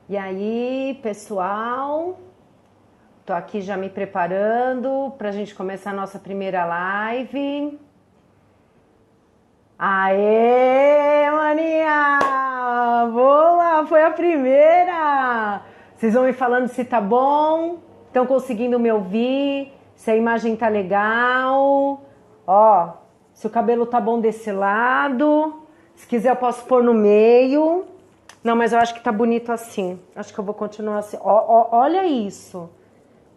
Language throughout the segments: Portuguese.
E aí, pessoal, tô aqui já me preparando pra gente começar a nossa primeira live. Aê, maninha! Boa, foi a primeira! Vocês vão me falando se tá bom, estão conseguindo me ouvir, se a imagem tá legal. Ó, se o cabelo tá bom desse lado, se quiser eu posso pôr no meio. Não, mas eu acho que tá bonito assim. Acho que eu vou continuar assim. Olha isso.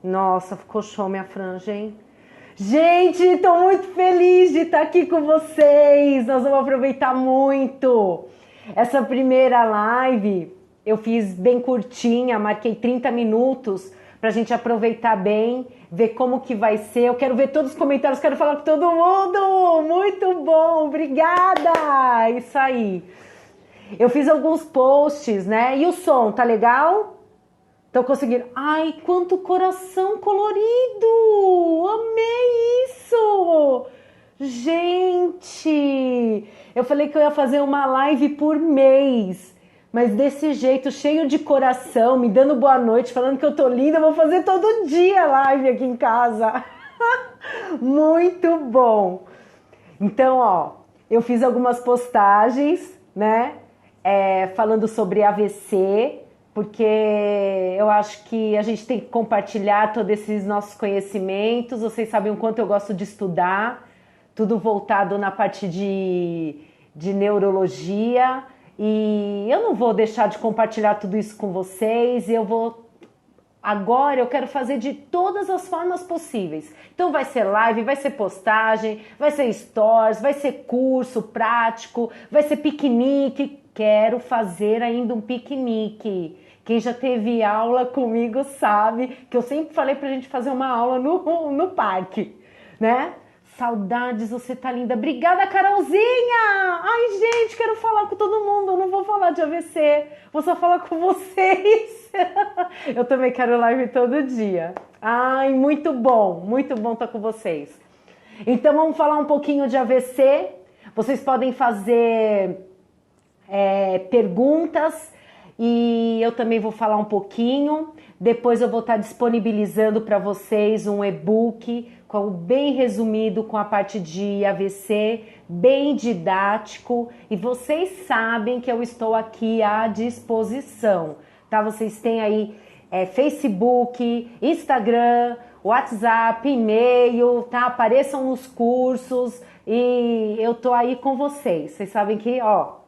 Nossa, ficou show minha franja, hein? Gente, tô muito feliz de estar aqui com vocês. Nós vamos aproveitar muito. Essa primeira live eu fiz bem curtinha, marquei 30 minutos pra gente aproveitar bem, ver como que vai ser. Eu quero ver todos os comentários, quero falar com todo mundo. Muito bom, obrigada. Isso aí. Eu fiz alguns posts, né? E o som, tá legal? Estão conseguindo? Ai, quanto coração colorido! Amei isso! Gente, eu falei que eu ia fazer uma live por mês, mas desse jeito, cheio de coração, me dando boa noite, falando que eu tô linda, eu vou fazer todo dia live aqui em casa. Muito bom! Então, ó, eu fiz algumas postagens, né? Falando sobre AVC, porque eu acho que a gente tem que compartilhar todos esses nossos conhecimentos. Vocês sabem o quanto eu gosto de estudar, tudo voltado na parte de neurologia, e eu não vou deixar de compartilhar tudo isso com vocês. Agora eu quero fazer de todas as formas possíveis. Então vai ser live, vai ser postagem, vai ser stories, vai ser curso prático, vai ser piquenique. Quero fazer ainda um piquenique. Quem já teve aula comigo sabe que eu sempre falei pra gente fazer uma aula no parque, né? Saudades, você tá linda. Obrigada, Carolzinha! Ai, gente, quero falar com todo mundo. Eu não vou falar de AVC, vou só falar com vocês. Eu também quero live todo dia. Ai, muito bom estar com vocês. Então vamos falar um pouquinho de AVC. Vocês podem fazer perguntas e eu também vou falar um pouquinho. Depois eu vou estar disponibilizando para vocês um e-book bem resumido com a parte de AVC, bem didático, e vocês sabem que eu estou aqui à disposição, tá? Vocês têm aí Facebook, Instagram, WhatsApp, e-mail, tá? Apareçam nos cursos e eu tô aí com vocês. Vocês sabem que, ó,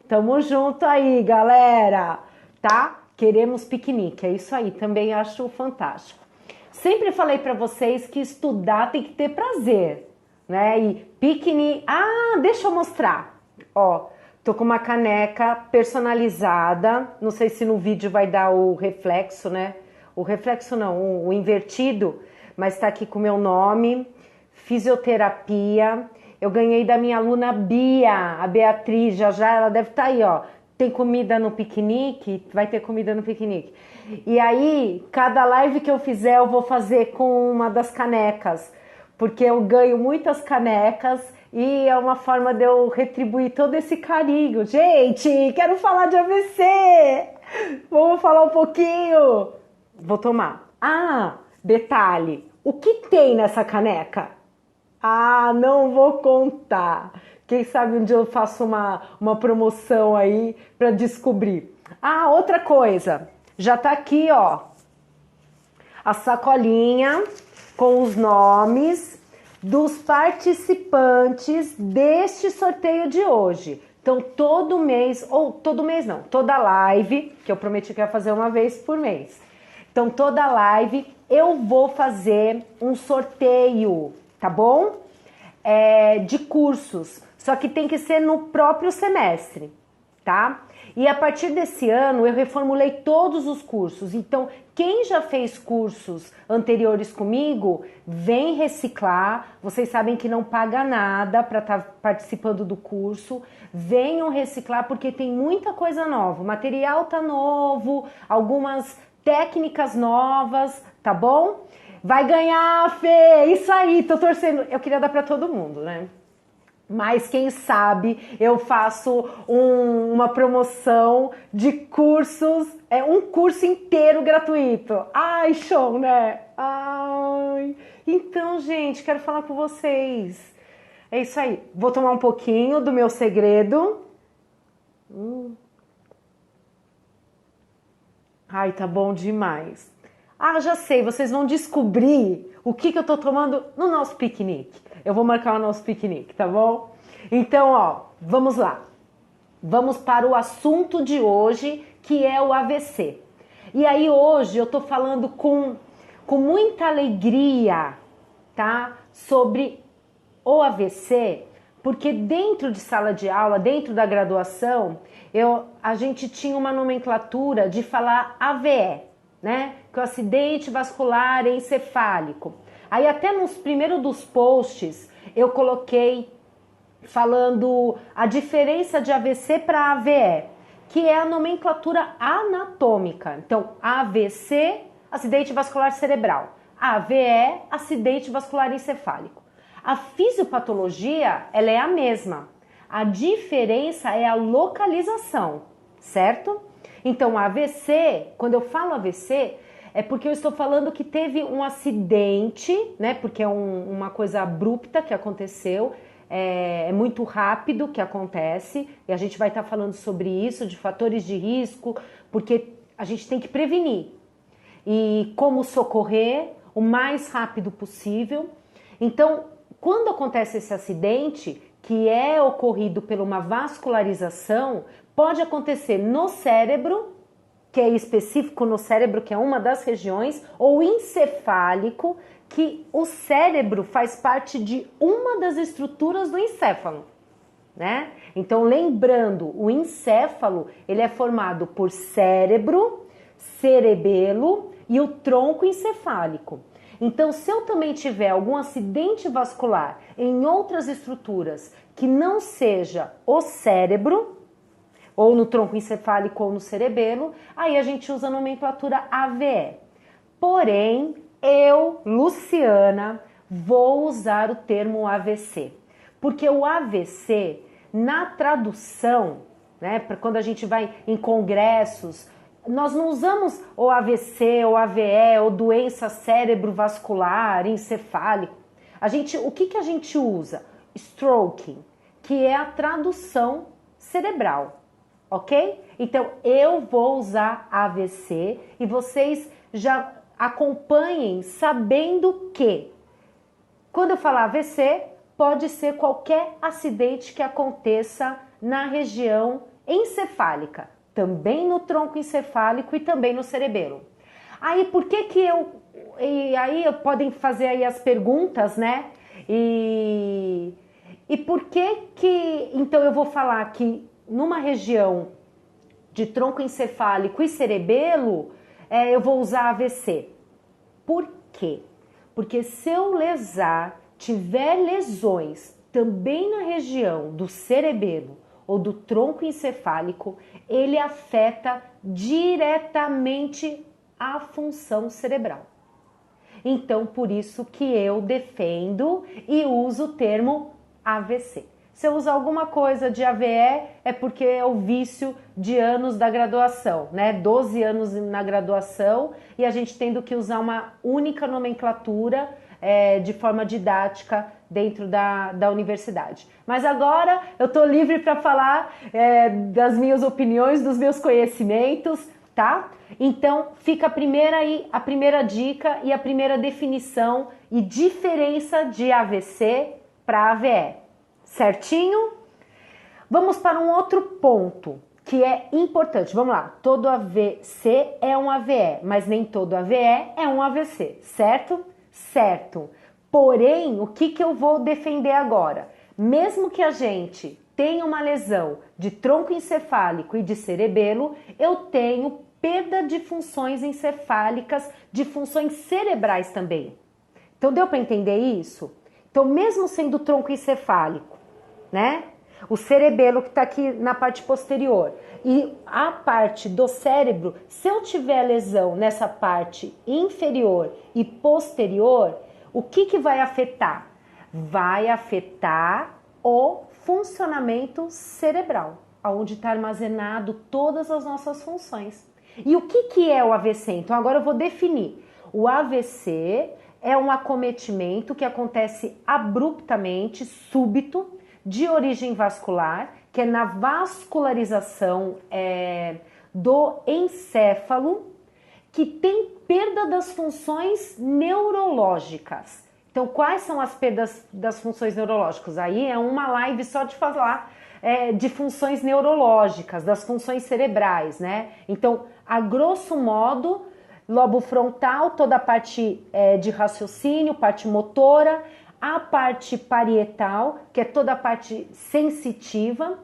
tamo junto aí, galera, tá? Queremos piquenique, é isso aí, também acho fantástico. Sempre falei pra vocês que estudar tem que ter prazer, né? E piquenique... Ah, deixa eu mostrar. Ó, tô com uma caneca personalizada, não sei se no vídeo vai dar o reflexo, né? O reflexo não, o invertido, mas tá aqui com o meu nome, fisioterapia. Eu ganhei da minha aluna Bia, a Beatriz, já ela deve estar aí, ó. Tem comida no piquenique? Vai ter comida no piquenique. E aí, cada live que eu fizer, eu vou fazer com uma das canecas, porque eu ganho muitas canecas e é uma forma de eu retribuir todo esse carinho. Gente, quero falar de AVC! Vamos falar um pouquinho? Vou tomar. Ah, detalhe, o que tem nessa caneca? Ah, não vou contar. Quem sabe um dia eu faço uma promoção aí para descobrir. Ah, outra coisa. Já tá aqui, ó, a sacolinha com os nomes dos participantes deste sorteio de hoje. Então, todo mês, ou todo mês não, toda live, que eu prometi que ia fazer uma vez por mês. Então, toda live eu vou fazer um sorteio, tá bom? De cursos, só que tem que ser no próprio semestre, tá? E a partir desse ano eu reformulei todos os cursos, então quem já fez cursos anteriores comigo, vem reciclar, vocês sabem que não paga nada para estar participando do curso, venham reciclar porque tem muita coisa nova, o material tá novo, algumas técnicas novas, tá bom? Vai ganhar, Fê! Isso aí, tô torcendo. Eu queria dar pra todo mundo, né? Mas quem sabe eu faço uma promoção de cursos, um curso inteiro gratuito. Ai, show, né? Ai. Então, gente, quero falar com vocês. É isso aí. Vou tomar um pouquinho do meu segredo. Ai, tá bom demais. Ah, já sei, vocês vão descobrir o que eu tô tomando no nosso piquenique. Eu vou marcar o nosso piquenique, tá bom? Então, ó, vamos lá. Vamos para o assunto de hoje, que é o AVC. E aí hoje eu tô falando com muita alegria, tá? Sobre o AVC, porque dentro de sala de aula, dentro da graduação, a gente tinha uma nomenclatura de falar AVE, né? Que é o acidente vascular encefálico. Aí até nos primeiros dos posts eu coloquei falando a diferença de AVC para AVE, que é a nomenclatura anatômica. Então, AVC, acidente vascular cerebral. AVE, acidente vascular encefálico. A fisiopatologia, ela é a mesma. A diferença é a localização, certo? Então, AVC, quando eu falo AVC, é porque eu estou falando que teve um acidente, né? Porque é uma coisa abrupta que aconteceu, é muito rápido que acontece, e a gente vai estar falando sobre isso, de fatores de risco, porque a gente tem que prevenir. E como socorrer o mais rápido possível. Então, quando acontece esse acidente, que é ocorrido por uma vascularização, pode acontecer no cérebro, que é específico no cérebro, que é uma das regiões, ou encefálico, que o cérebro faz parte de uma das estruturas do encéfalo, né? Então, lembrando, o encéfalo, ele é formado por cérebro, cerebelo e o tronco encefálico. Então, se eu também tiver algum acidente vascular em outras estruturas que não seja o cérebro, ou no tronco encefálico ou no cerebelo, aí a gente usa a nomenclatura AVE. Porém, eu, Luciana, vou usar o termo AVC, porque o AVC, na tradução, né, para quando a gente vai em congressos, nós não usamos o AVC, ou AVE, ou doença cerebrovascular, encefálico. O que a gente usa? Stroke, que é a tradução cerebral, ok? Então, eu vou usar AVC e vocês já acompanhem sabendo que, quando eu falar AVC, pode ser qualquer acidente que aconteça na região encefálica, também no tronco encefálico e também no cerebelo. Aí, por que e aí podem fazer aí as perguntas, né? E por que então eu vou falar que numa região de tronco encefálico e cerebelo, eu vou usar AVC. Por quê? Porque se eu tiver lesões também na região do cerebelo ou do tronco encefálico, ele afeta diretamente a função cerebral. Então, por isso que eu defendo e uso o termo AVC. Se eu usar alguma coisa de AVE, é porque é o vício de anos da graduação, né? 12 anos na graduação e a gente tendo que usar uma única nomenclatura de forma didática dentro da universidade. Mas agora eu estou livre para falar das minhas opiniões, dos meus conhecimentos, tá? Então fica a primeira dica e a primeira definição e diferença de AVC para AVE. Certinho? Vamos para um outro ponto que é importante. Vamos lá. Todo AVC é um AVE, mas nem todo AVE é um AVC, certo? Certo. Porém, o que eu vou defender agora? Mesmo que a gente tenha uma lesão de tronco encefálico e de cerebelo, eu tenho perda de funções encefálicas, de funções cerebrais também. Então, deu para entender isso? Então, mesmo sendo tronco encefálico, né? O cerebelo que está aqui na parte posterior e a parte do cérebro, se eu tiver lesão nessa parte inferior e posterior, o que vai afetar? Vai afetar o funcionamento cerebral, onde está armazenado todas as nossas funções. E o que é o AVC? Então agora eu vou definir. O AVC é um acometimento que acontece abruptamente, súbito, de origem vascular, que é na vascularização do encéfalo, que tem perda das funções neurológicas. Então, quais são as perdas das funções neurológicas? Aí é uma live só de falar de funções neurológicas, das funções cerebrais, né? Então, a grosso modo, lobo frontal, toda a parte de raciocínio, parte motora, a parte parietal, que é toda a parte sensitiva,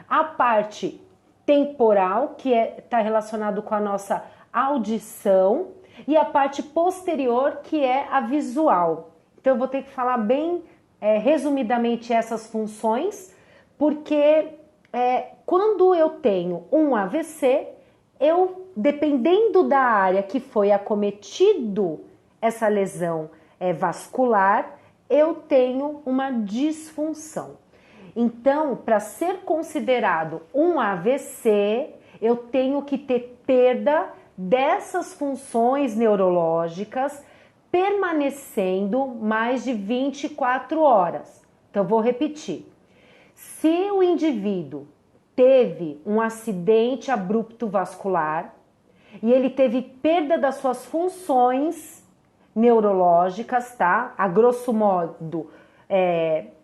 a parte temporal, que está relacionado com a nossa audição, e a parte posterior, que é a visual. Então eu vou ter que falar bem resumidamente essas funções, porque quando eu tenho um AVC, dependendo da área que foi acometido essa lesão vascular, eu tenho uma disfunção. Então, para ser considerado um AVC, eu tenho que ter perda dessas funções neurológicas permanecendo mais de 24 horas. Então, vou repetir. Se o indivíduo teve um acidente abrupto vascular e ele teve perda das suas funções neurológicas, tá? A grosso modo,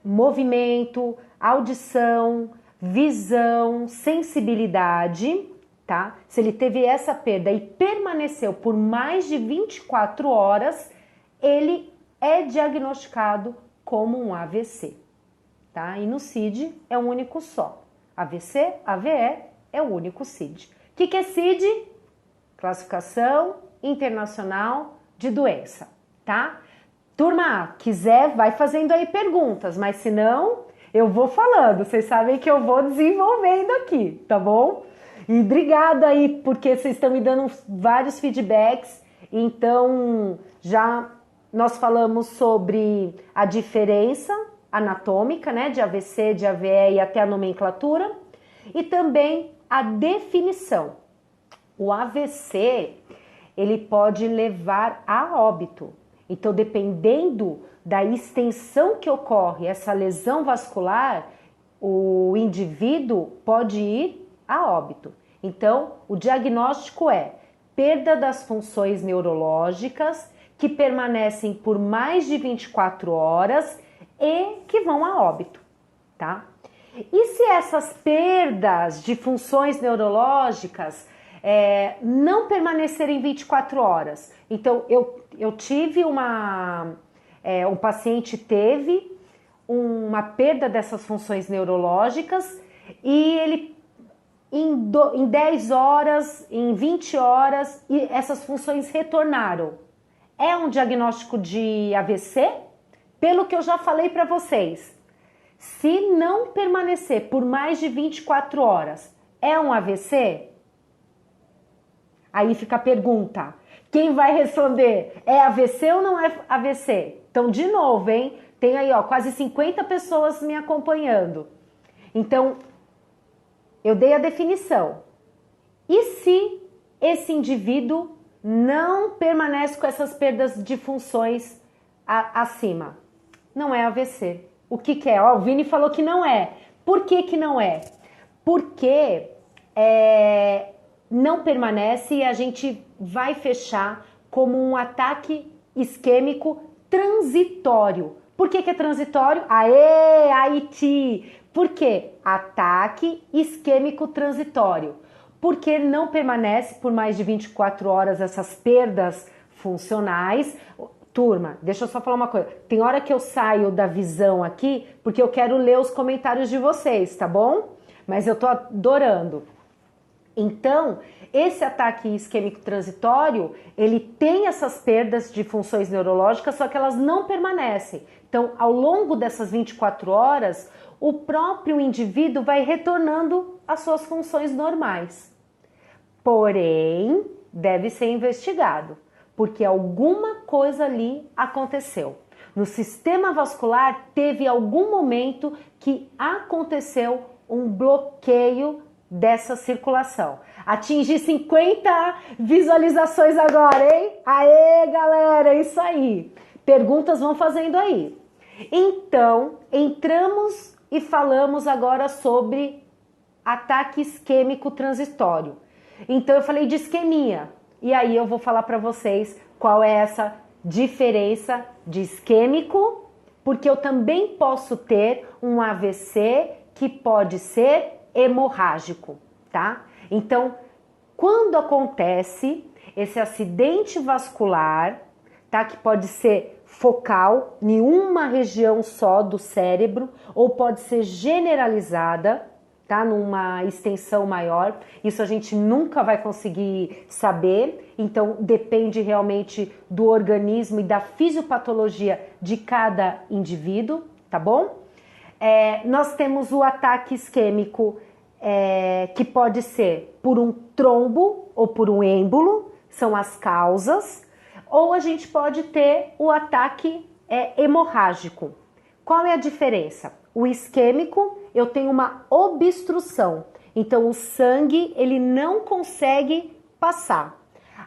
movimento, audição, visão, sensibilidade, tá? Se ele teve essa perda e permaneceu por mais de 24 horas, ele é diagnosticado como um AVC, tá? E no CID é um único só. AVC, AVE é o único CID. O que é CID? Classificação Internacional de Doença, tá? Turma, quiser, vai fazendo aí perguntas, mas se não, eu vou falando. Vocês sabem que eu vou desenvolvendo aqui, tá bom? E obrigada aí, porque vocês estão me dando vários feedbacks. Então, já nós falamos sobre a diferença anatômica, né, de AVC, de AVE e até a nomenclatura, e também a definição. O AVC, ele pode levar a óbito. Então, dependendo da extensão que ocorre essa lesão vascular, o indivíduo pode ir a óbito. Então, o diagnóstico é perda das funções neurológicas que permanecem por mais de 24 horas e que vão a óbito, tá? E se essas perdas de funções neurológicas não permanecerem 24 horas? Então, eu tive um paciente teve uma perda dessas funções neurológicas e ele em 10 horas, em 20 horas, e essas funções retornaram. É um diagnóstico de AVC? Pelo que eu já falei para vocês, se não permanecer por mais de 24 horas, é um AVC? Aí fica a pergunta, quem vai responder? É AVC ou não é AVC? Então, de novo, hein? Tem aí, ó, quase 50 pessoas me acompanhando. Então, eu dei a definição. E se esse indivíduo não permanece com essas perdas de funções acima? Não é AVC. O que é? Ó, o Vini falou que não é. Por que não é? Porque não permanece e a gente vai fechar como um ataque isquêmico transitório. Por que é transitório? Aê, Haiti! Por quê? Ataque isquêmico transitório. Porque não permanece por mais de 24 horas essas perdas funcionais. Turma, deixa eu só falar uma coisa. Tem hora que eu saio da visão aqui, porque eu quero ler os comentários de vocês, tá bom? Mas eu tô adorando. Então, esse ataque isquêmico transitório, ele tem essas perdas de funções neurológicas, só que elas não permanecem. Então, ao longo dessas 24 horas, o próprio indivíduo vai retornando às suas funções normais. Porém, deve ser investigado, porque alguma coisa ali aconteceu. No sistema vascular teve algum momento que aconteceu um bloqueio dessa circulação. Atingi 50 visualizações agora, hein? Aê, galera, é isso aí. Perguntas vão fazendo aí. Então, entramos e falamos agora sobre ataque isquêmico transitório. Então, eu falei de isquemia. E aí eu vou falar para vocês qual é essa diferença de isquêmico, porque eu também posso ter um AVC que pode ser hemorrágico, tá? Então, quando acontece esse acidente vascular, tá? Que pode ser focal em uma região só do cérebro ou pode ser generalizada, tá? Numa extensão maior. Isso a gente nunca vai conseguir saber, então depende realmente do organismo e da fisiopatologia de cada indivíduo, tá bom? Nós temos o ataque isquêmico que pode ser por um trombo ou por um êmbolo, são as causas, ou a gente pode ter o ataque hemorrágico. Qual é a diferença? O isquêmico, eu tenho uma obstrução, então o sangue ele não consegue passar.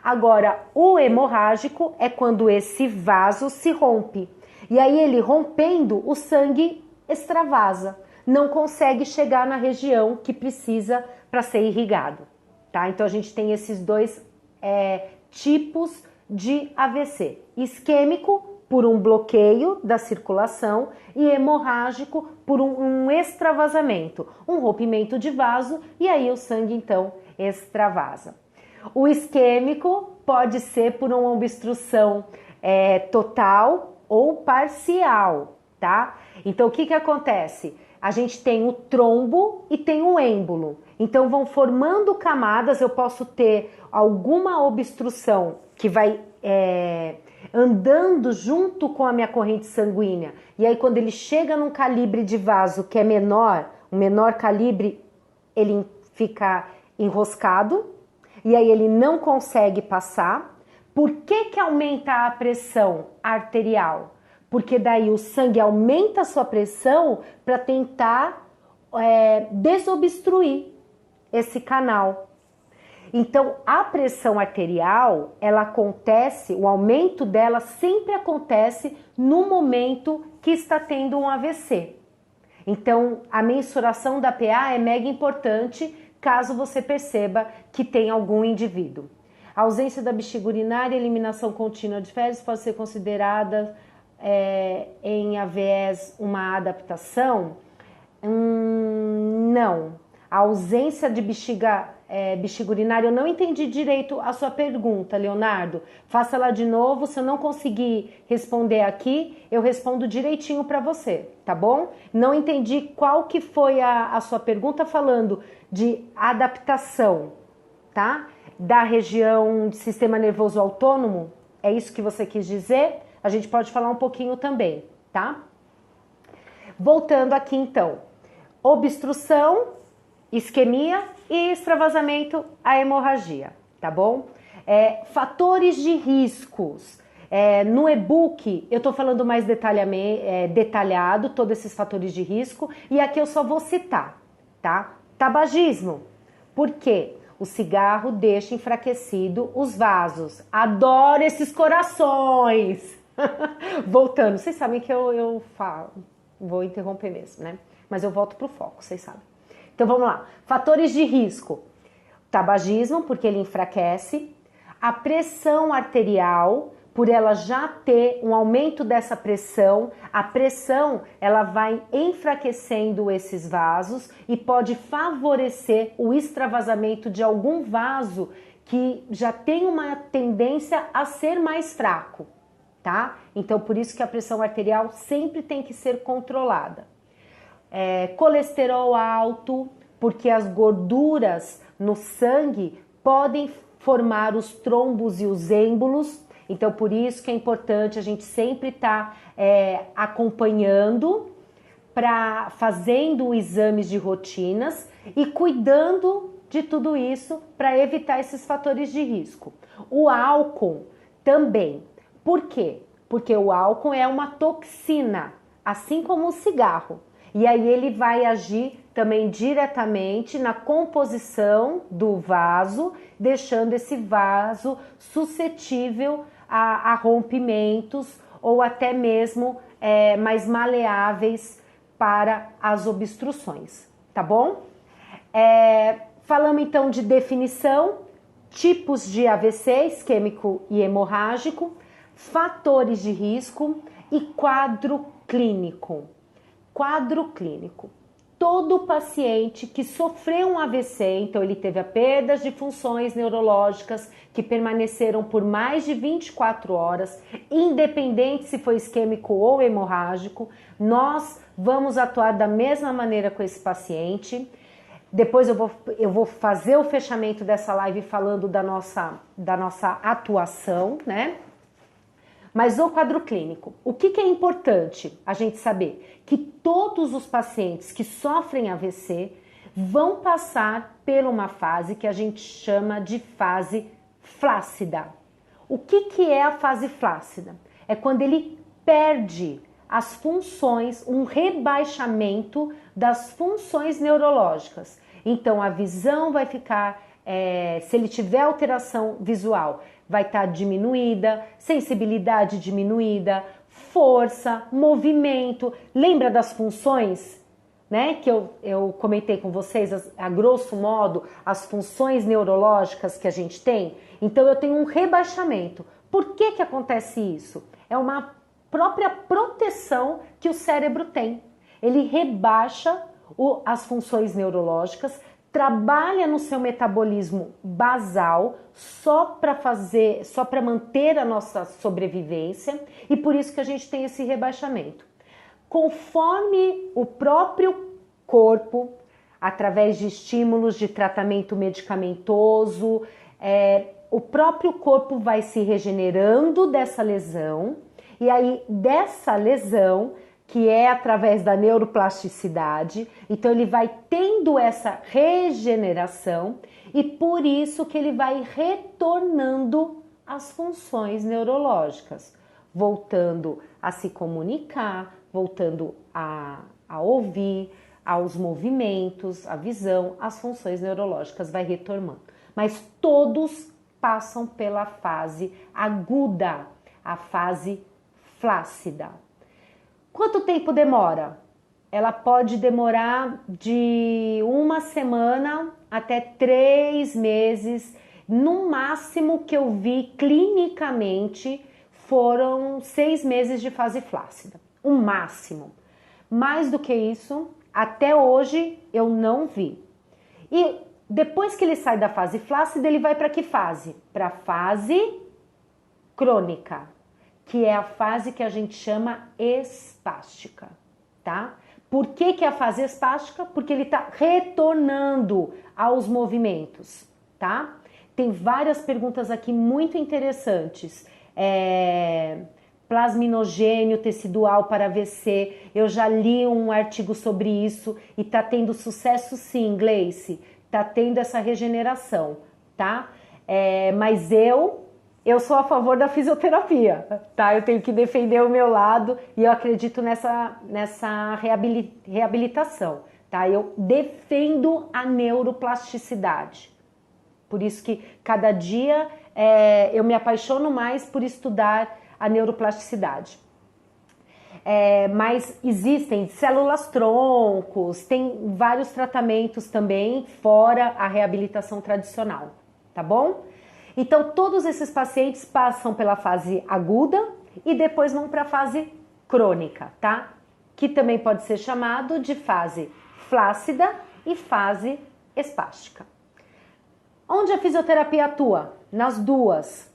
Agora, o hemorrágico é quando esse vaso se rompe, e aí ele rompendo, o sangue extravasa, não consegue chegar na região que precisa para ser irrigado, tá? Então a gente tem esses dois tipos de AVC, isquêmico por um bloqueio da circulação e hemorrágico por um extravasamento, um rompimento de vaso e aí o sangue então extravasa. O isquêmico pode ser por uma obstrução total ou parcial, tá? Então o que acontece? A gente tem o trombo e tem o êmbolo. Então vão formando camadas, eu posso ter alguma obstrução que vai andando junto com a minha corrente sanguínea. E aí quando ele chega num calibre de vaso que é menor, um menor calibre, ele fica enroscado e aí ele não consegue passar. Por que aumenta a pressão arterial? Porque daí o sangue aumenta a sua pressão para tentar desobstruir esse canal. Então, a pressão arterial, ela acontece, o aumento dela sempre acontece no momento que está tendo um AVC. Então, a mensuração da PA é mega importante caso você perceba que tem algum indivíduo. A ausência da bexiga urinária e eliminação contínua de fezes pode ser considerada em AVEs uma adaptação? Não. A ausência de bexiga urinária, eu não entendi direito a sua pergunta, Leonardo. Faça ela de novo, se eu não conseguir responder aqui, eu respondo direitinho para você, tá bom? Não entendi qual que foi a sua pergunta falando de adaptação, tá? Da região do sistema nervoso autônomo, é isso que você quis dizer? A gente pode falar um pouquinho também, tá? Voltando aqui então, obstrução, isquemia e extravasamento, a hemorragia, tá bom? Fatores de riscos. No e-book eu tô falando mais detalhado todos esses fatores de risco e aqui eu só vou citar, tá? Tabagismo. Por quê? O cigarro deixa enfraquecido os vasos. Adoro esses corações! Voltando, vocês sabem que eu falo, vou interromper mesmo, né? Mas eu volto pro foco, vocês sabem. Então vamos lá, fatores de risco. Tabagismo, porque ele enfraquece. A pressão arterial, por ela já ter um aumento dessa pressão, a pressão ela vai enfraquecendo esses vasos e pode favorecer o extravasamento de algum vaso que já tem uma tendência a ser mais fraco, tá? Então por isso que a pressão arterial sempre tem que ser controlada. Colesterol alto, porque as gorduras no sangue podem formar os trombos e os êmbolos, então por isso que é importante a gente sempre estar acompanhando, fazendo exames de rotinas e cuidando de tudo isso para evitar esses fatores de risco. O álcool também. Por quê? Porque o álcool é uma toxina, assim como o cigarro. E aí ele vai agir também diretamente na composição do vaso, deixando esse vaso suscetível a rompimentos ou até mesmo mais maleáveis para as obstruções, tá bom? Falamos então de definição, tipos de AVC, isquêmico e hemorrágico, fatores de risco e quadro clínico. Quadro clínico. Todo paciente que sofreu um AVC, então ele teve a perda de funções neurológicas que permaneceram por mais de 24 horas, independente se foi isquêmico ou hemorrágico, nós vamos atuar da mesma maneira com esse paciente. Depois eu vou fazer o fechamento dessa live falando da nossa atuação, né? Mas o quadro clínico, o que é importante a gente saber? Que todos os pacientes que sofrem AVC vão passar por uma fase que a gente chama de fase flácida. O que é a fase flácida? É quando ele perde as funções, um rebaixamento das funções neurológicas. Então a visão vai ficar, se ele tiver alteração visual, vai estar diminuída, sensibilidade diminuída, força, movimento. Lembra das funções, né? Que eu comentei com vocês, a grosso modo, as funções neurológicas que a gente tem? Então eu tenho um rebaixamento. Por que acontece isso? É uma própria proteção que o cérebro tem. Ele rebaixa as funções neurológicas, trabalha no seu metabolismo basal só para manter a nossa sobrevivência, e por isso que a gente tem esse rebaixamento. Conforme o próprio corpo, através de estímulos de tratamento medicamentoso, o próprio corpo vai se regenerando dessa lesão, e aí dessa lesão, que é através da neuroplasticidade, então ele vai tendo essa regeneração e por isso que ele vai retornando às funções neurológicas, voltando a se comunicar, voltando a ouvir, aos movimentos, a visão, as funções neurológicas vai retornando. Mas todos passam pela fase aguda, a fase flácida. Quanto tempo demora? Ela pode demorar de 1 semana até 3 meses. No máximo que eu vi clinicamente foram 6 meses de fase flácida. O máximo. Mais do que isso, até hoje eu não vi. E depois que ele sai da fase flácida, ele vai para que fase? Para a fase crônica, que é a fase que a gente chama espástica, tá? Por que é a fase espástica? Porque ele está retornando aos movimentos, tá? Tem várias perguntas aqui muito interessantes. Plasminogênio tecidual para AVC, eu já li um artigo sobre isso e tá tendo sucesso sim, Gleice, tá tendo essa regeneração, tá? Mas eu sou a favor da fisioterapia, tá? Eu tenho que defender o meu lado e eu acredito nessa reabilitação, tá? Eu defendo a neuroplasticidade. Por isso que cada dia eu me apaixono mais por estudar a neuroplasticidade. Mas existem células-troncos, tem vários tratamentos também, fora a reabilitação tradicional, tá bom? Então, todos esses pacientes passam pela fase aguda e depois vão para a fase crônica, tá? Que também pode ser chamado de fase flácida e fase espástica. Onde a fisioterapia atua? Nas duas.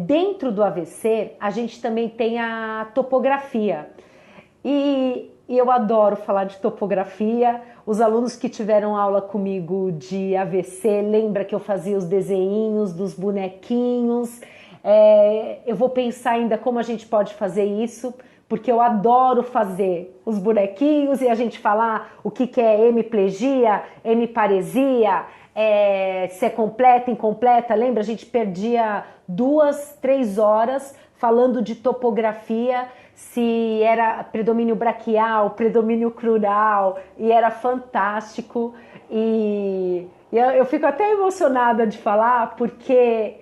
Dentro do AVC, a gente também tem a topografia. E eu adoro falar de topografia. Os alunos que tiveram aula comigo de AVC, lembra que eu fazia os desenhinhos dos bonequinhos. Eu vou pensar ainda como a gente pode fazer isso, porque eu adoro fazer os bonequinhos e a gente falar o que é hemiplegia, hemiparesia, se é completa, incompleta. Lembra? A gente perdia 2, 3 horas falando de topografia, se era predomínio braquial, predomínio crural, e era fantástico. E eu fico até emocionada de falar, porque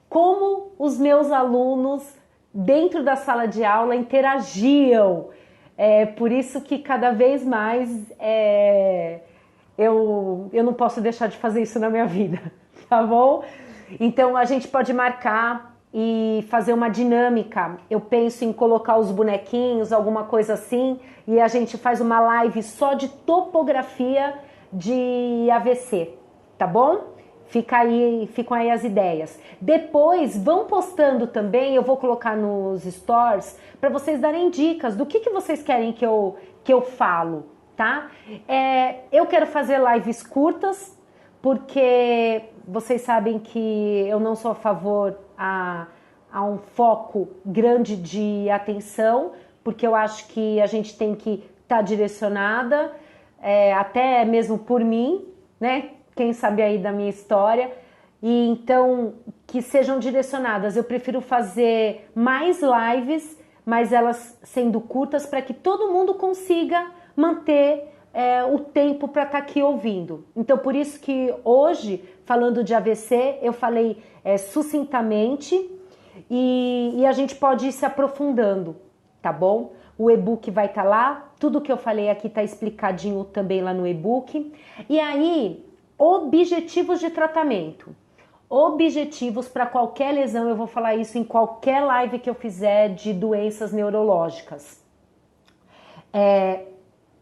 como os meus alunos dentro da sala de aula interagiam. Por isso que cada vez mais eu não posso deixar de fazer isso na minha vida, tá bom? Então a gente pode marcar e fazer uma dinâmica. Eu penso em colocar os bonequinhos, alguma coisa assim, e a gente faz uma live só de topografia de AVC, tá bom? Ficam aí as ideias. Depois vão postando também, eu vou colocar nos stories para vocês darem dicas do que vocês querem que eu falo, tá? Eu quero fazer lives curtas, porque vocês sabem que eu não sou a favor a um foco grande de atenção, porque eu acho que a gente tem que estar direcionada, até mesmo por mim, né? Quem sabe aí da minha história, e então que sejam direcionadas. Eu prefiro fazer mais lives, mas elas sendo curtas, para que todo mundo consiga manter o tempo para estar aqui ouvindo. Então por isso que hoje, falando de AVC, eu falei sucintamente, e a gente pode ir se aprofundando, tá bom? O e-book vai estar lá, tudo que eu falei aqui está explicadinho também lá no e-book. E aí, objetivos de tratamento. Objetivos para qualquer lesão, eu vou falar isso em qualquer live que eu fizer de doenças neurológicas.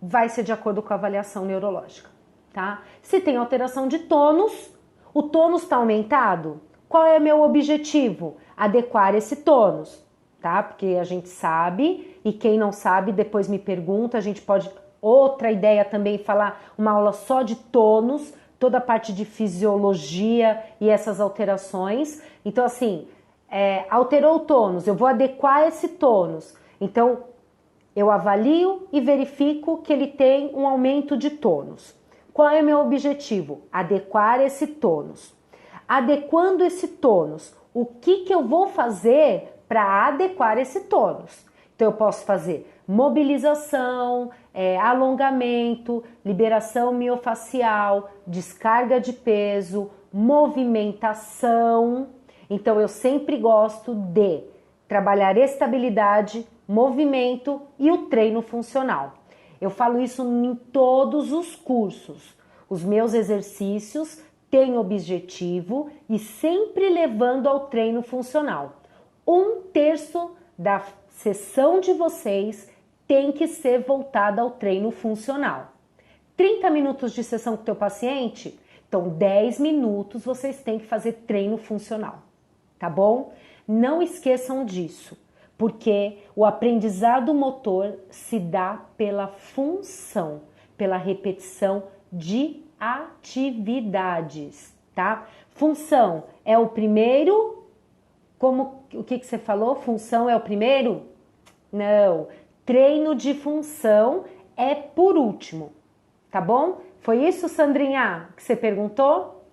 Vai ser de acordo com a avaliação neurológica, tá? Se tem alteração de tônus, o tônus está aumentado, qual é o meu objetivo? Adequar esse tônus, tá? Porque a gente sabe, e quem não sabe depois me pergunta, a gente pode, outra ideia também, falar uma aula só de tônus, toda a parte de fisiologia e essas alterações. Então assim, alterou o tônus, eu vou adequar esse tônus. Então eu avalio e verifico que ele tem um aumento de tônus. Qual é o meu objetivo? Adequar esse tônus. Adequando esse tônus, o que eu vou fazer para adequar esse tônus? Então eu posso fazer mobilização, alongamento, liberação miofacial, descarga de peso, movimentação. Então eu sempre gosto de trabalhar estabilidade, movimento e o treino funcional. Eu falo isso em todos os cursos. Os meus exercícios têm objetivo e sempre levando ao treino funcional. 1/3 da sessão de vocês tem que ser voltada ao treino funcional. 30 minutos de sessão com o teu paciente, então 10 minutos vocês têm que fazer treino funcional, tá bom? Não esqueçam disso, porque o aprendizado motor se dá pela função, pela repetição de atividades, tá? Função é o primeiro, o que você falou? Função é o primeiro? Não, treino de função é por último, tá bom? Foi isso, Sandrinha, que você perguntou?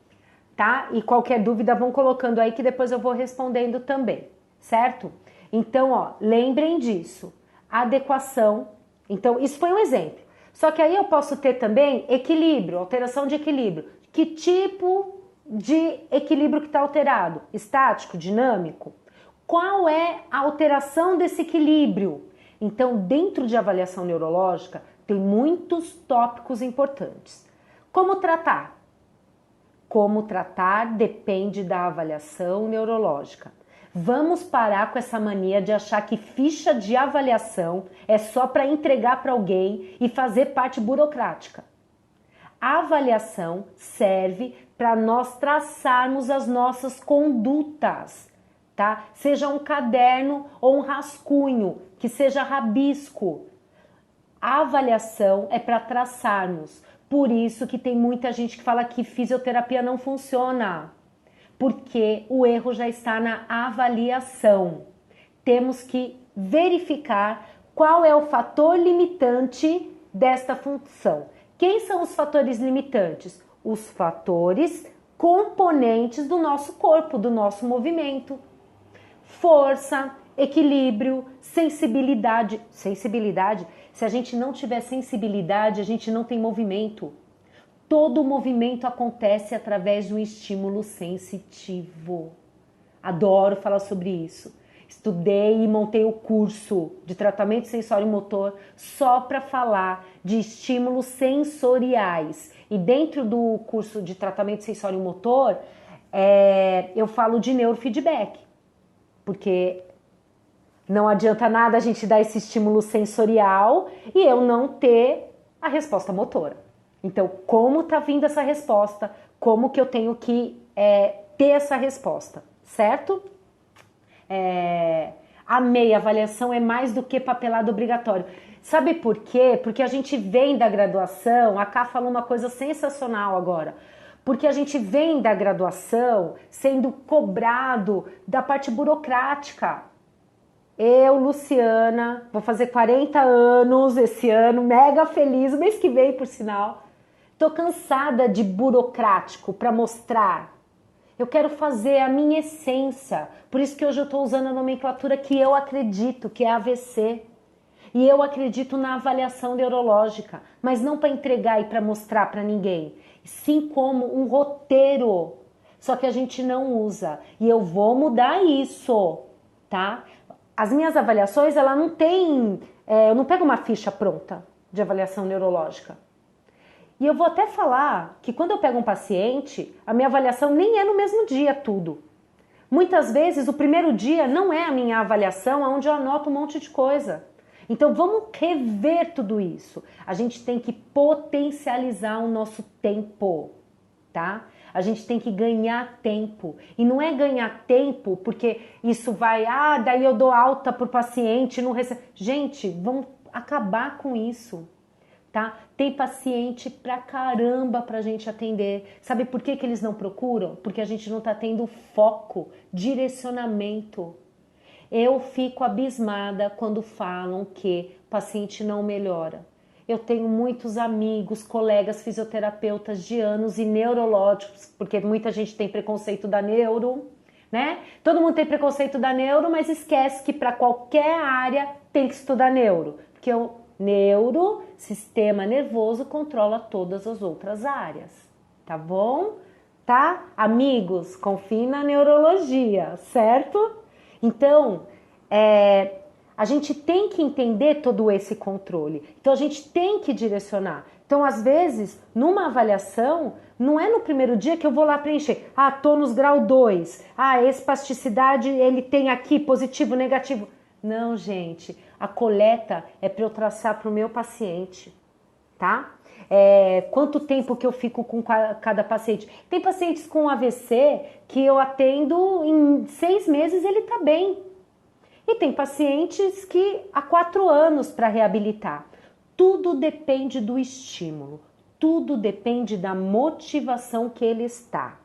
Tá? E qualquer dúvida vão colocando aí que depois eu vou respondendo também, certo? Então, ó, lembrem disso, adequação. Então, isso foi um exemplo. Só que aí eu posso ter também equilíbrio, alteração de equilíbrio. Que tipo de equilíbrio que está alterado? Estático, dinâmico? Qual é a alteração desse equilíbrio? Então, dentro de avaliação neurológica, tem muitos tópicos importantes. Como tratar? Como tratar depende da avaliação neurológica. Vamos parar com essa mania de achar que ficha de avaliação é só para entregar para alguém e fazer parte burocrática. A avaliação serve para nós traçarmos as nossas condutas, tá? Seja um caderno ou um rascunho, que seja rabisco. A avaliação é para traçarmos. Por isso que tem muita gente que fala que fisioterapia não funciona, porque o erro já está na avaliação. Temos que verificar qual é o fator limitante desta função. Quem são os fatores limitantes? os fatores componentes do nosso corpo, do nosso movimento. Força, equilíbrio, sensibilidade. Sensibilidade, se a gente não tiver sensibilidade, a gente não tem movimento. Todo movimento acontece através de um estímulo sensitivo. Adoro falar sobre isso. Estudei e montei o curso de tratamento sensório-motor só para falar de estímulos sensoriais. E dentro do curso de tratamento sensório-motor, eu falo de neurofeedback. Porque não adianta nada a gente dar esse estímulo sensorial e eu não ter a resposta motora. Então, como está vindo essa resposta? Como que eu tenho que ter essa resposta, certo? A meia avaliação é mais do que papelado obrigatório. Sabe por quê? Porque a gente vem da graduação, a Ká falou uma coisa sensacional agora, porque a gente vem da graduação sendo cobrado da parte burocrática. Eu, Luciana, vou fazer 40 anos esse ano, mega feliz, o mês que vem, por sinal. Tô cansada de burocrático para mostrar. Eu quero fazer a minha essência. Por isso que hoje eu estou usando a nomenclatura que eu acredito, que é AVC. E eu acredito na avaliação neurológica, mas não para entregar e para mostrar para ninguém, sim como um roteiro. Só que a gente não usa. E eu vou mudar isso, tá? As minhas avaliações, ela não tem... eu não pego uma ficha pronta de avaliação neurológica. E eu vou até falar que quando eu pego um paciente, a minha avaliação nem é no mesmo dia tudo. Muitas vezes o primeiro dia não é a minha avaliação, onde eu anoto um monte de coisa. Então vamos rever tudo isso. A gente tem que potencializar o nosso tempo, tá? A gente tem que ganhar tempo. E não é ganhar tempo porque isso vai... daí eu dou alta pro paciente, não recebe... Gente, vamos acabar com isso. Tá? Tem paciente pra caramba pra gente atender. Sabe por que eles não procuram? Porque a gente não tá tendo foco, direcionamento. Eu fico abismada quando falam que o paciente não melhora. Eu tenho muitos amigos, colegas fisioterapeutas de anos e neurológicos, porque muita gente tem preconceito da neuro, né? Todo mundo tem preconceito da neuro, mas esquece que para qualquer área tem que estudar neuro, porque o neuro, sistema nervoso, controla todas as outras áreas, tá bom? Tá? Amigos, confiem na neurologia, certo? Então, a gente tem que entender todo esse controle. Então, a gente tem que direcionar. Então, às vezes, numa avaliação, não é no primeiro dia que eu vou lá preencher. Tônus grau 2. Espasticidade, ele tem aqui positivo, negativo. Não, gente. A coleta é para eu traçar para o meu paciente, tá? Quanto tempo que eu fico com cada paciente? Tem pacientes com AVC que eu atendo em 6 meses, ele tá bem. E tem pacientes que há 4 anos para reabilitar. Tudo depende do estímulo, tudo depende da motivação que ele está.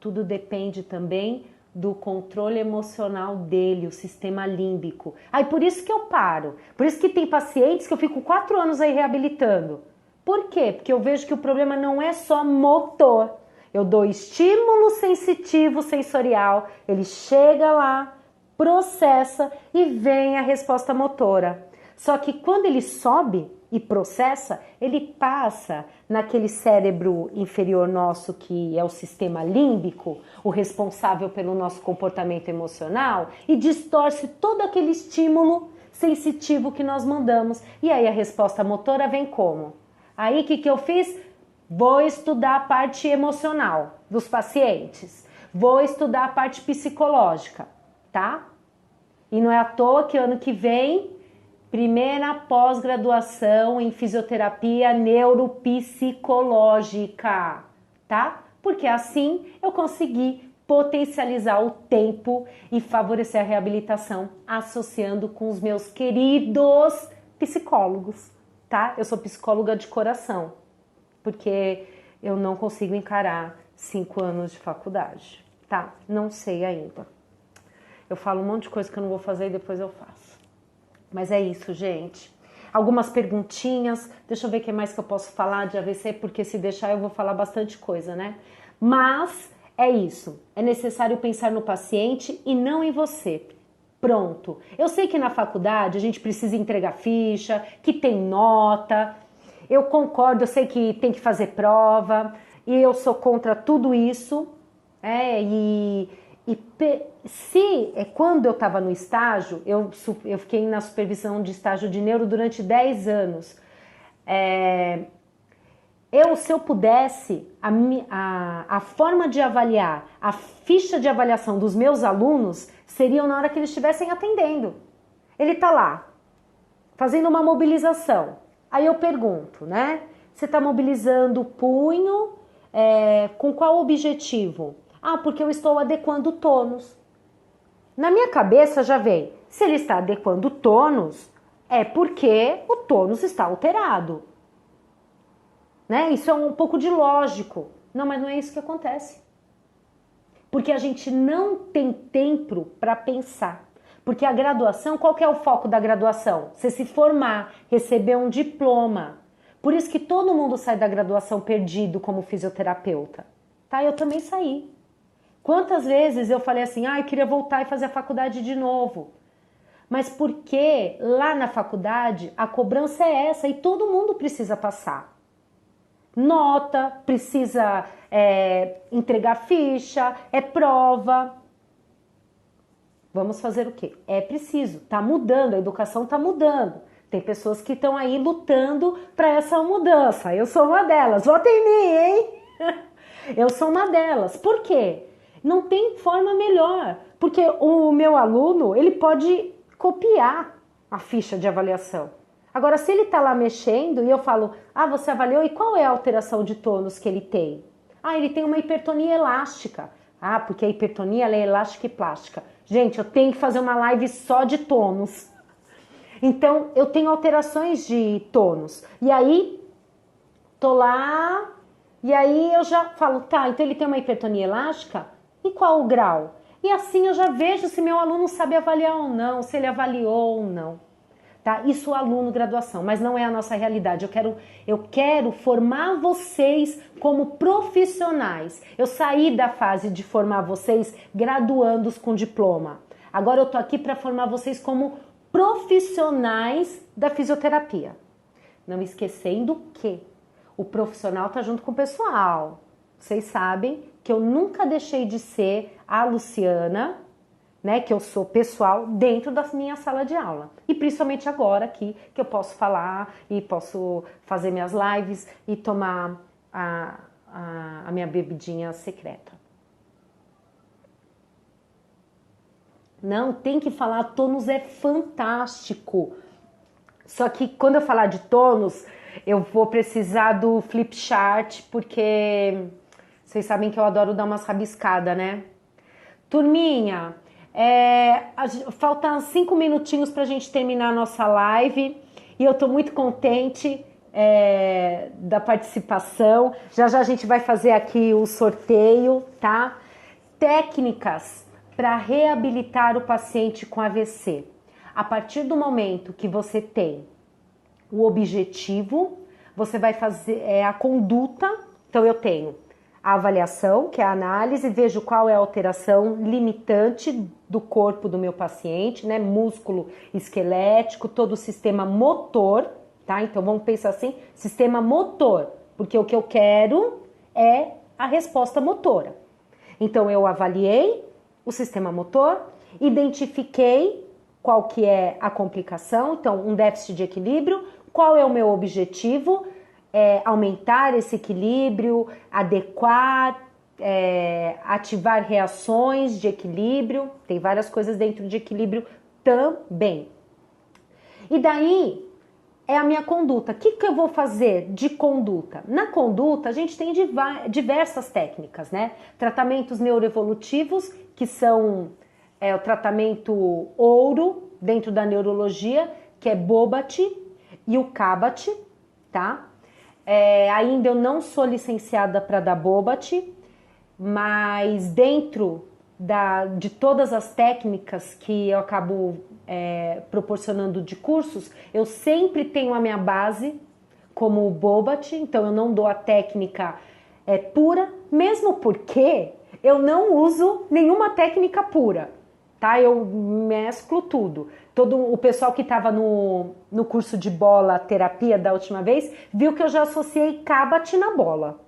Tudo depende também do controle emocional dele, o sistema límbico. Por isso que eu paro. Por isso que tem pacientes que eu fico 4 anos aí reabilitando. Por quê? Porque eu vejo que o problema não é só motor. Eu dou estímulo sensitivo sensorial, ele chega lá, processa e vem a resposta motora. Só que quando ele sobe e processa, ele passa naquele cérebro inferior nosso que é o sistema límbico, o responsável pelo nosso comportamento emocional, e distorce todo aquele estímulo sensitivo que nós mandamos. E aí a resposta motora vem como? Aí o que eu fiz? Vou estudar a parte emocional dos pacientes, vou estudar a parte psicológica, tá? E não é à toa que ano que vem, primeira pós-graduação em fisioterapia neuropsicológica, tá? Porque assim eu consegui potencializar o tempo e favorecer a reabilitação associando com os meus queridos psicólogos, tá? Eu sou psicóloga de coração, porque eu não consigo encarar 5 anos de faculdade, tá? Não sei ainda. Eu falo um monte de coisa que eu não vou fazer e depois eu faço. Mas é isso, gente. algumas perguntinhas. Deixa eu ver o que mais que eu posso falar de AVC, porque se deixar eu vou falar bastante coisa, né? Mas é isso, é necessário pensar no paciente e não em você. Pronto. Eu sei que na faculdade a gente precisa entregar ficha, que tem nota. Eu concordo, eu sei que tem que fazer prova e eu sou contra tudo isso. Quando eu estava no estágio, eu fiquei na supervisão de estágio de neuro durante 10 anos. Se eu pudesse, a forma de avaliar, a ficha de avaliação dos meus alunos seriam na hora que eles estivessem atendendo. Ele está lá, fazendo uma mobilização. Aí eu pergunto, né? Você está mobilizando o punho, com qual objetivo? Ah, porque eu estou adequando o tônus. Na minha cabeça já vem, se ele está adequando o tônus, é porque o tônus está alterado. Né? Isso é um pouco de lógico. Não, mas não é isso que acontece. Porque a gente não tem tempo para pensar. Porque a graduação, qual que é o foco da graduação? Você se formar, receber um diploma. Por isso que todo mundo sai da graduação perdido como fisioterapeuta. Tá? Eu também saí. Quantas vezes eu falei assim, eu queria voltar e fazer a faculdade de novo. Mas porque lá na faculdade a cobrança é essa e todo mundo precisa passar. Nota, precisa entregar ficha, é prova. Vamos fazer o quê? É preciso, tá mudando, a educação tá mudando. Tem pessoas que estão aí lutando para essa mudança. Eu sou uma delas. Votem em mim, hein? Eu sou uma delas. Por quê? Não tem forma melhor. Porque o meu aluno, ele pode copiar a ficha de avaliação. Agora, se ele está lá mexendo e eu falo, você avaliou e qual é a alteração de tônus que ele tem? Ele tem uma hipertonia elástica. Porque a hipertonia ela é elástica e plástica. Gente, eu tenho que fazer uma live só de tônus. Então, eu tenho alterações de tônus. E aí, tô lá, e aí eu já falo, tá, então ele tem uma hipertonia elástica? E qual o grau? E assim eu já vejo se meu aluno sabe avaliar ou não, se ele avaliou ou não. Tá? Isso é aluno graduação, mas não é a nossa realidade. Eu quero formar vocês como profissionais. Eu saí da fase de formar vocês graduandos com diploma. Agora eu tô aqui para formar vocês como profissionais da fisioterapia. Não esquecendo que o profissional tá junto com o pessoal. Vocês sabem que eu nunca deixei de ser a Luciana, né, que eu sou pessoal dentro da minha sala de aula. E principalmente agora aqui, que eu posso falar e posso fazer minhas lives e tomar a minha bebidinha secreta. Não, tem que falar, tônus é fantástico. Só que quando eu falar de tônus, eu vou precisar do flip chart, porque vocês sabem que eu adoro dar umas rabiscadas, né? Turminha, faltam 5 minutinhos pra gente terminar a nossa live e eu tô muito contente da participação. Já já a gente vai fazer aqui o sorteio, tá? Técnicas para reabilitar o paciente com AVC. A partir do momento que você tem o objetivo, você vai fazer a conduta. Então eu tenho a avaliação, que é a análise, vejo qual é a alteração limitante do corpo do meu paciente, né? Músculo esquelético, todo o sistema motor, tá? Então vamos pensar assim, sistema motor, porque o que eu quero é a resposta motora. Então eu avaliei o sistema motor, identifiquei qual que é a complicação, então um déficit de equilíbrio, qual é o meu objetivo, aumentar esse equilíbrio, adequar, ativar reações de equilíbrio, tem várias coisas dentro de equilíbrio também. E daí é a minha conduta. O que eu vou fazer de conduta? Na conduta a gente tem diversas técnicas, né? Tratamentos neuroevolutivos, que são o tratamento ouro dentro da neurologia, que é Bobat e o Cabat, tá? Ainda eu não sou licenciada para dar Bobat, mas dentro de todas as técnicas que eu acabo proporcionando de cursos, eu sempre tenho a minha base como o Bobat, então eu não dou a técnica pura, mesmo porque eu não uso nenhuma técnica pura, tá? Eu mesclo tudo. Todo o pessoal que estava no curso de bola terapia da última vez viu que eu já associei Kabat na bola.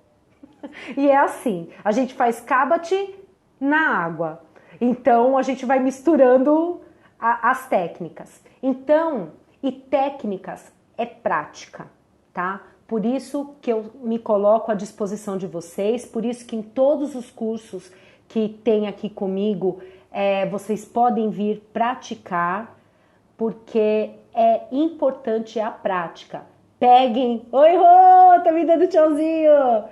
E é assim, a gente faz Kabat na água. Então a gente vai misturando as técnicas. Então, e técnicas é prática, tá? Por isso que eu me coloco à disposição de vocês, por isso que em todos os cursos que tem aqui comigo, vocês podem vir praticar, porque é importante a prática. Peguem, oi Rô, tá me dando tchauzinho.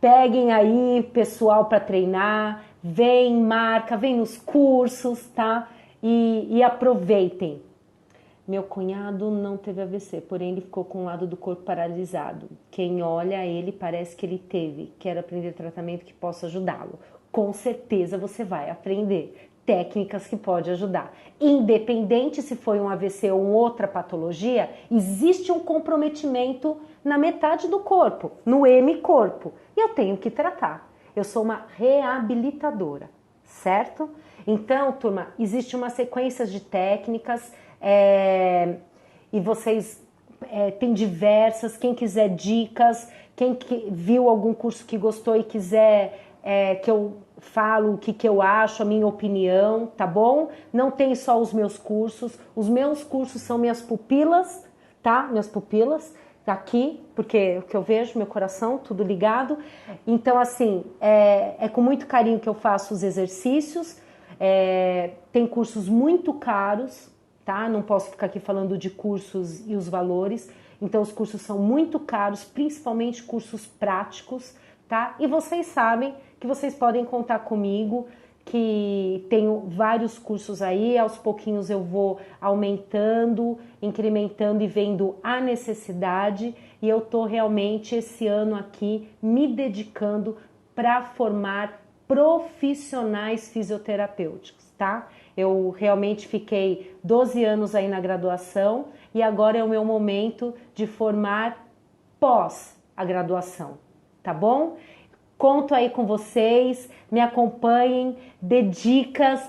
Peguem aí pessoal para treinar, vem, marca, vem nos cursos, tá? E aproveitem. Meu cunhado não teve AVC, porém ele ficou com o lado do corpo paralisado. Quem olha ele parece que ele teve. Quero aprender tratamento que possa ajudá-lo. Com certeza você vai aprender técnicas que podem ajudar. Independente se foi um AVC ou outra patologia, existe um comprometimento na metade do corpo, no M-corpo. E eu tenho que tratar. Eu sou uma reabilitadora, certo? Então, turma, existe uma sequência de técnicas e vocês tem diversas. Quem quiser dicas, quem viu algum curso que gostou e quiser que eu falo o que eu acho, a minha opinião, tá bom? Não tem só os meus cursos são minhas pupilas, tá? Minhas pupilas aqui, porque o que eu vejo, meu coração, tudo ligado. Então, assim, é com muito carinho que eu faço os exercícios. Tem cursos muito caros, tá? Não posso ficar aqui falando de cursos e os valores. Então, os cursos são muito caros, principalmente cursos práticos, tá? E vocês sabem que vocês podem contar comigo, que tenho vários cursos aí, aos pouquinhos eu vou aumentando, incrementando e vendo a necessidade, e eu tô realmente esse ano aqui me dedicando para formar profissionais fisioterapêuticos, tá? Eu realmente fiquei 12 anos aí na graduação e agora é o meu momento de formar pós a graduação, tá bom? Conto aí com vocês, me acompanhem, dê dicas.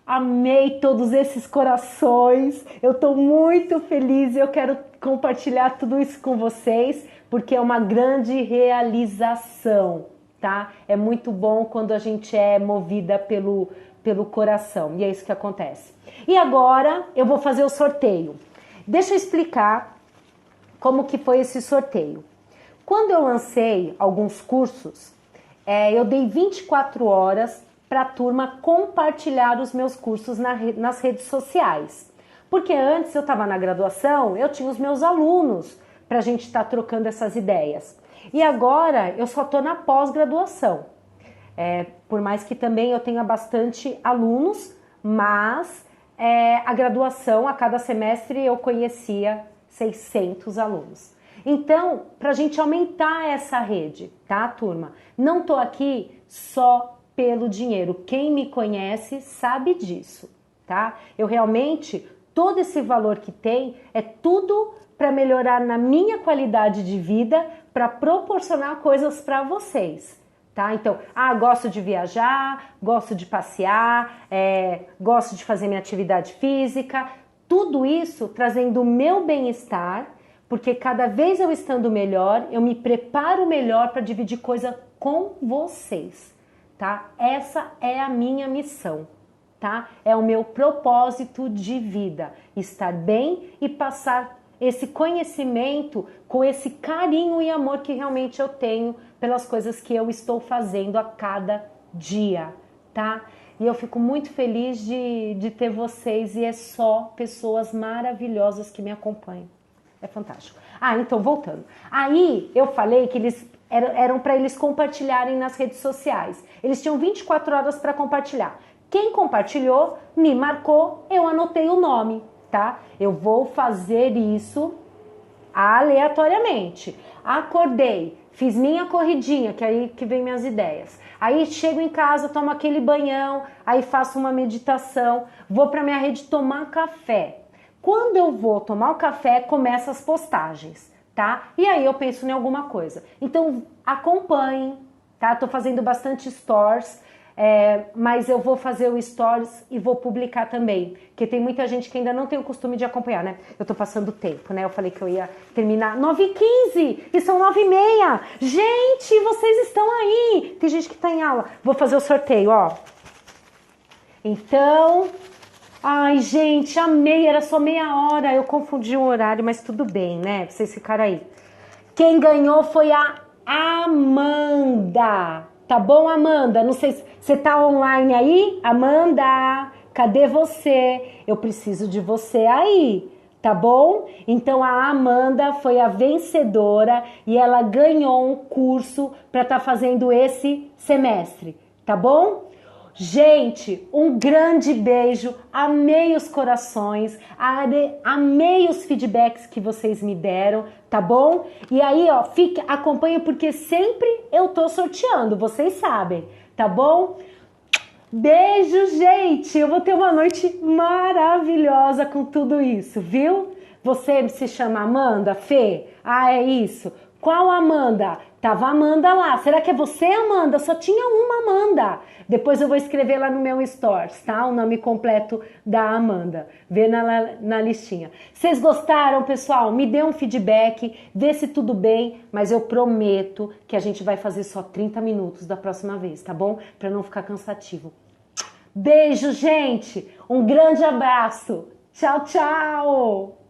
Amei todos esses corações, eu tô muito feliz e eu quero compartilhar tudo isso com vocês, porque é uma grande realização, tá? É muito bom quando a gente é movida pelo coração, e é isso que acontece. E agora eu vou fazer o sorteio. Deixa eu explicar como que foi esse sorteio. Quando eu lancei alguns cursos, eu dei 24 horas para a turma compartilhar os meus cursos nas redes sociais. Porque antes eu estava na graduação, eu tinha os meus alunos para a gente estar trocando essas ideias. E agora eu só estou na pós-graduação. Por mais que também eu tenha bastante alunos, mas a graduação, a cada semestre eu conhecia 600 alunos. Então, para a gente aumentar essa rede, tá, turma? Não tô aqui só pelo dinheiro. Quem me conhece sabe disso, tá? Eu realmente, todo esse valor que tem é tudo para melhorar na minha qualidade de vida, para proporcionar coisas para vocês, tá? Então, gosto de viajar, gosto de passear, gosto de fazer minha atividade física, tudo isso trazendo o meu bem-estar, porque cada vez eu estando melhor, eu me preparo melhor para dividir coisa com vocês, tá? Essa é a minha missão, tá? É o meu propósito de vida, estar bem e passar esse conhecimento com esse carinho e amor que realmente eu tenho pelas coisas que eu estou fazendo a cada dia, tá? E eu fico muito feliz de ter vocês, e é só pessoas maravilhosas que me acompanham. É fantástico. Então voltando. Aí eu falei que eles eram para eles compartilharem nas redes sociais. Eles tinham 24 horas para compartilhar. Quem compartilhou, me marcou, eu anotei o nome, tá? Eu vou fazer isso aleatoriamente. Acordei, fiz minha corridinha, que é aí que vem minhas ideias. Aí chego em casa, tomo aquele banhão, aí faço uma meditação, vou para minha rede tomar café. Quando eu vou tomar o café, começam as postagens, tá? E aí eu penso em alguma coisa. Então acompanhem, tá? Tô fazendo bastante stories, mas eu vou fazer o stories e vou publicar também, porque tem muita gente que ainda não tem o costume de acompanhar, né? Eu tô passando tempo, né? Eu falei que eu ia terminar 9h15 e são 9h30. Gente, vocês estão aí! Tem gente que tá em aula. Vou fazer o sorteio, ó. Então, ai, gente, amei, era só meia hora, eu confundi o horário, mas tudo bem, né? Pra vocês ficaram aí. Quem ganhou foi a Amanda. Tá bom, Amanda? Não sei se você tá online aí? Amanda, cadê você? Eu preciso de você aí, tá bom? Então a Amanda foi a vencedora e ela ganhou um curso para estar fazendo esse semestre, tá bom? Gente, um grande beijo, amei os corações, amei os feedbacks que vocês me deram, tá bom? E aí, ó, acompanha porque sempre eu tô sorteando, vocês sabem, tá bom? Beijo, gente! Eu vou ter uma noite maravilhosa com tudo isso, viu? Você se chama Amanda, Fê? Ah, é isso. Qual Amanda? Tava Amanda lá. Será que é você, Amanda? Só tinha uma Amanda. Depois eu vou escrever lá no meu stories, tá? O nome completo da Amanda. Vê na listinha. Vocês gostaram, pessoal? Me dê um feedback, vê se tudo bem, mas eu prometo que a gente vai fazer só 30 minutos da próxima vez, tá bom? Pra não ficar cansativo. Beijo, gente! Um grande abraço! Tchau, tchau!